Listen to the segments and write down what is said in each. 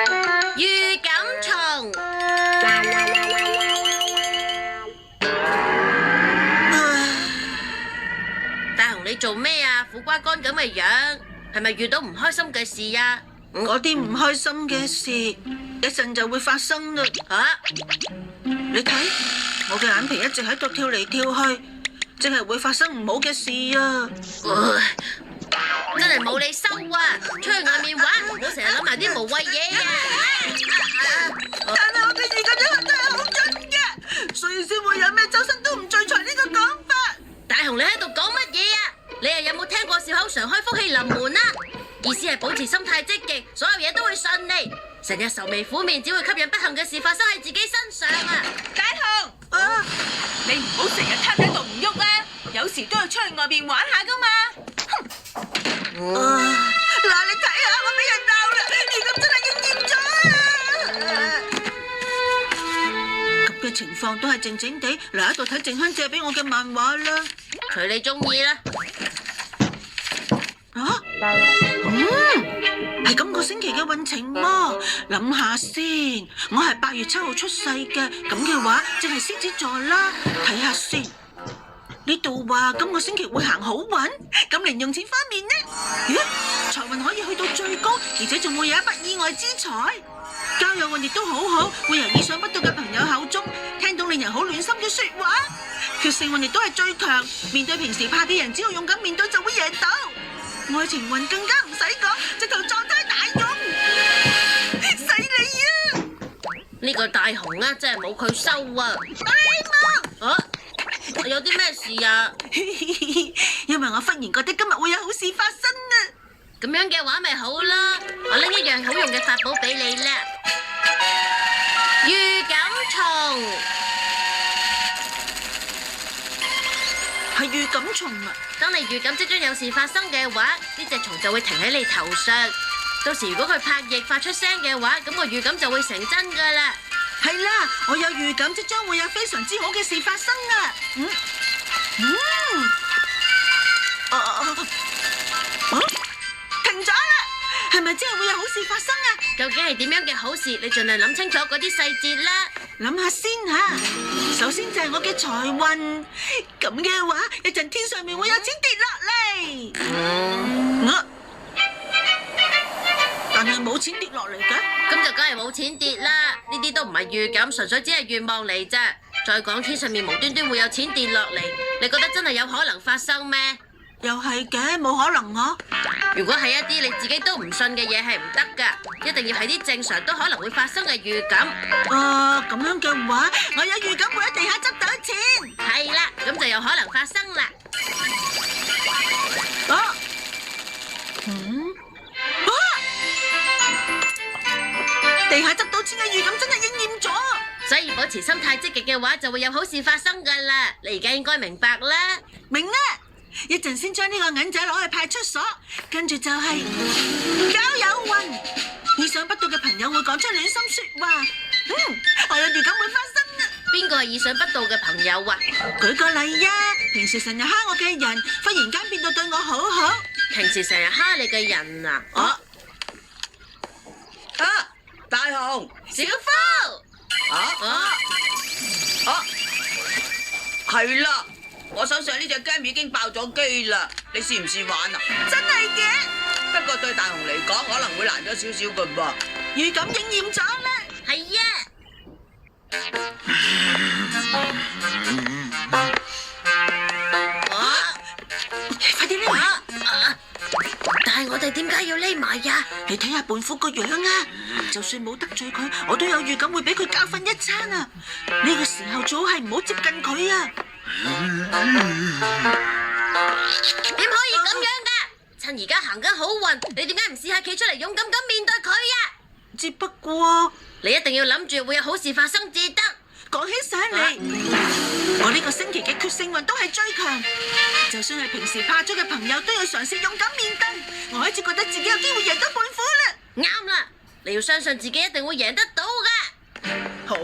預感蟲。大雄，你做咩啊？苦瓜乾咁嘅樣，係咪遇到唔開心嘅事啊？嗰啲唔開心嘅事，一陣就會發生啦。你睇，我嘅眼皮一直喺度跳嚟跳去，淨係會發生唔好嘅事啊！真係冇你收啊！出去外面玩，唔好成日諗埋啲無謂嘢啊！但係我嘅預感真係好準嘅，所以先會有咩周身都唔聚財呢個講法。大雄，你喺度講乜嘢啊？你又有冇聽過笑口常開，福氣臨門啊？意思係保持心態積極，所有嘢都會順利。成日愁眉苦面，只會吸引不幸嘅事發生喺自己身上啊！大雄，你唔好成日攤喺度唔喐啊！有時都要出去外邊玩下噶嘛。嗱，你睇下我俾人鬧啦，預感真係應驗咗啊！咁嘅情況都係靜靜地嚟喺度睇靜香借俾我嘅漫畫啦。隨你中意啦。係今個星期嘅運程喎。諗下先，我係8月7號出世嘅，咁嘅話即係獅子座啦。睇下先，呢度話今個星期會行好運，咁零用錢方面呢？咦，財運可以去到最高，而且仲會有一筆意外之財。交友運亦都好好，會由意想不到嘅朋友口中聽到令人好暖心嘅說話。決勝運亦都係最強，面對平時怕嘅人，只要勇敢面對就會贏到。愛情運更加唔使講，直頭狀態大勇，犀利啊！呢個大雄啊，真係冇佢收啊！有啲咩事啊？因為我忽然覺得今日會有好事發生啊！咁樣嘅話咪好啦，我拎一樣好用嘅法寶俾你啦。預感蟲係預感蟲啊！當你預感即將有事發生嘅話，呢隻蟲就會停喺你頭上。到時如果佢拍翼發出聲嘅話，咁個預感就會成真噶啦。係啦，我有預感即將會有非常之好嘅事發生啊！停咗啦，係咪真係會有好事發生啊？究竟係點樣嘅好事？你盡量諗清楚嗰啲細節啦。諗下先吓，首先就係我嘅財運，咁嘅話，一陣天上面會有錢跌落嚟。但係冇錢跌落嚟嘅，咁就梗係冇錢跌啦。呢啲都唔係預感，純粹只係願望嚟咋。再講天上面無端端會有錢跌落嚟，你覺得真係有可能發生咩？又係嘅，冇可能啊！如果係一啲你自己都唔信嘅嘢係唔得噶，一定要係啲正常都可能會發生嘅預感。咁樣嘅話，我有預感會喺地下執到錢。係啦，咁就有可能發生啦。地下執到錢嘅預感真係應驗咗，所以保持心態積極嘅話，就會有好事發生噶啦。你而家應該明白啦。明啦！一陣先將呢個銀仔攞去派出所，跟住就係交友運。意想不到嘅朋友會講出暖心說話。我有預感會發生啊！邊個係意想不到嘅朋友啊？舉個例啊，平時成日蝦我嘅人，忽然間變到對我好好。平時成日蝦你嘅人啊？大雄，小夫。係啦，我手上呢隻 game 已經爆咗機啦，你試唔試玩啊？真係嘅，不過對大雄嚟講可能會難咗少少噶噃。預感應驗咗啦。係啊。快啲匿埋！但係我哋點解要匿埋呀？你睇下胖虎個樣啊，就算冇得罪佢，我都有預感會俾佢教訓一餐啊！呢個時候最好係唔好接近佢啊！點可以咁樣噶？趁而家行緊好運，你點解唔試下企出嚟勇敢咁面對佢啊？只不過你一定要諗住會有好事發生至得。講起上嚟，我呢個星期嘅決勝運都係最強，就算係平時怕咗嘅朋友都要嘗試勇敢面對。我開始覺得自己有機會贏到胖虎啦。啱啦，你要相信自己一定會贏得到噶。好啊，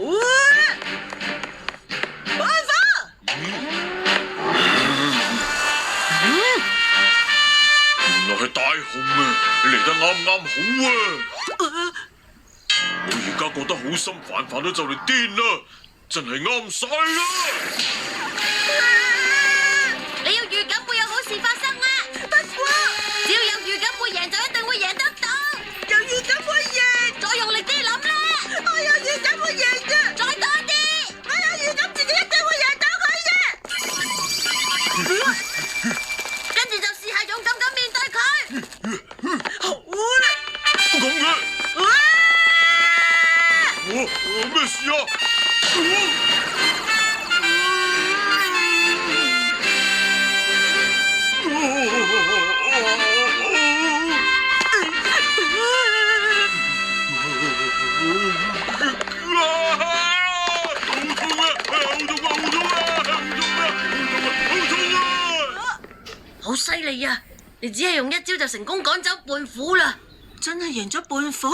胖虎！原來係大雄啊！你嚟得啱啱好啊！家覺得好心煩，煩到就嚟癲啦，真係啱晒啦！你要預感會有好事發生啊！不過只要有預感會贏，就一定會贏得到。有預感會贏，再用力啲諗啦！我有預感會贏嘅，再多啲！我有預感自己一定會贏到佢嘅。跟住就試下勇敢咁面對佢。好啦，咁嘅，咩事啊？好犀利啊！你只係用一招就成功趕走胖虎啦！真係贏咗胖虎，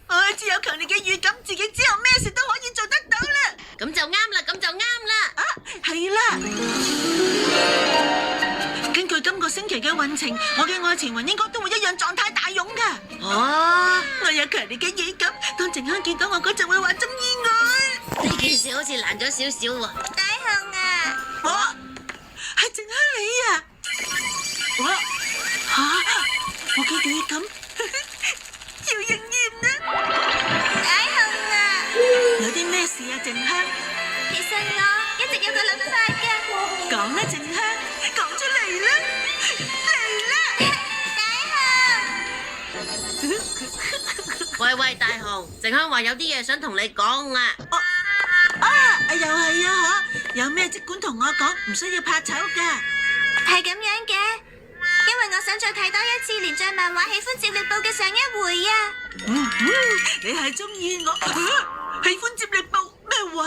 我只有強烈嘅預感，自己之後咩事都可以做得到啦。咁就啱啦，咁就啱啦！啊，係啦。根據今個星期嘅運程，我嘅愛情運應該都會一樣狀態大勇噶。哦，我有強烈嘅預感，當靜香見到我嗰陣會話中意我。呢件事好似難咗少少喎。大雄啊！我係靜香你啊！我嘅預感要應驗啦！大雄啊！有啲咩事啊，靜香？其實我一直有個諗法嘅。講啦，靜香，講出嚟啦！嚟啦！喂喂，大雄，靜香話有啲嘢想同你講啊！又係啊，有咩即管同我講，唔需要怕醜噶。係咁樣嘅，因為我想再睇多一次連載漫畫《喜歡接力簿》嘅上一回啊！你係中意我？喜歡接力簿咩話？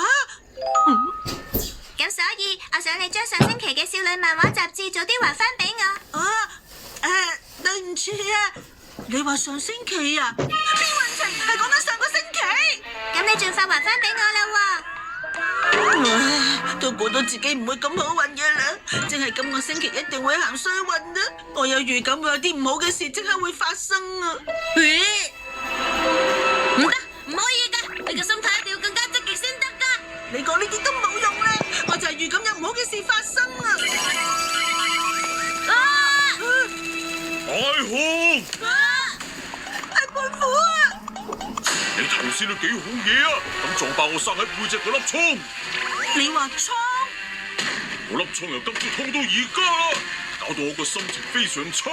咁所以我想你將上星期嘅少女漫畫雜誌早啲還翻俾我。對唔住啊，你話上星期啊？邊運程係講緊上個星期？咁你盡快還翻俾我啦喎！都估到自己唔會咁好運嘅啦，淨係今個星期一定會行衰運啦。我有預感會有啲唔好嘅事即刻會發生啊！唔得，唔可以噶，你嘅心態一定要更加積極先得噶。你講呢啲都冇用啦，我就係預感有唔好嘅事發生啊！大雄，係胖虎啊！你頭先都幾好嘢啊！咁撞爆我生喺背脊嗰粒瘡，你話瘡？嗰粒瘡又得到痛到而家啦，搞到我個心情非常差。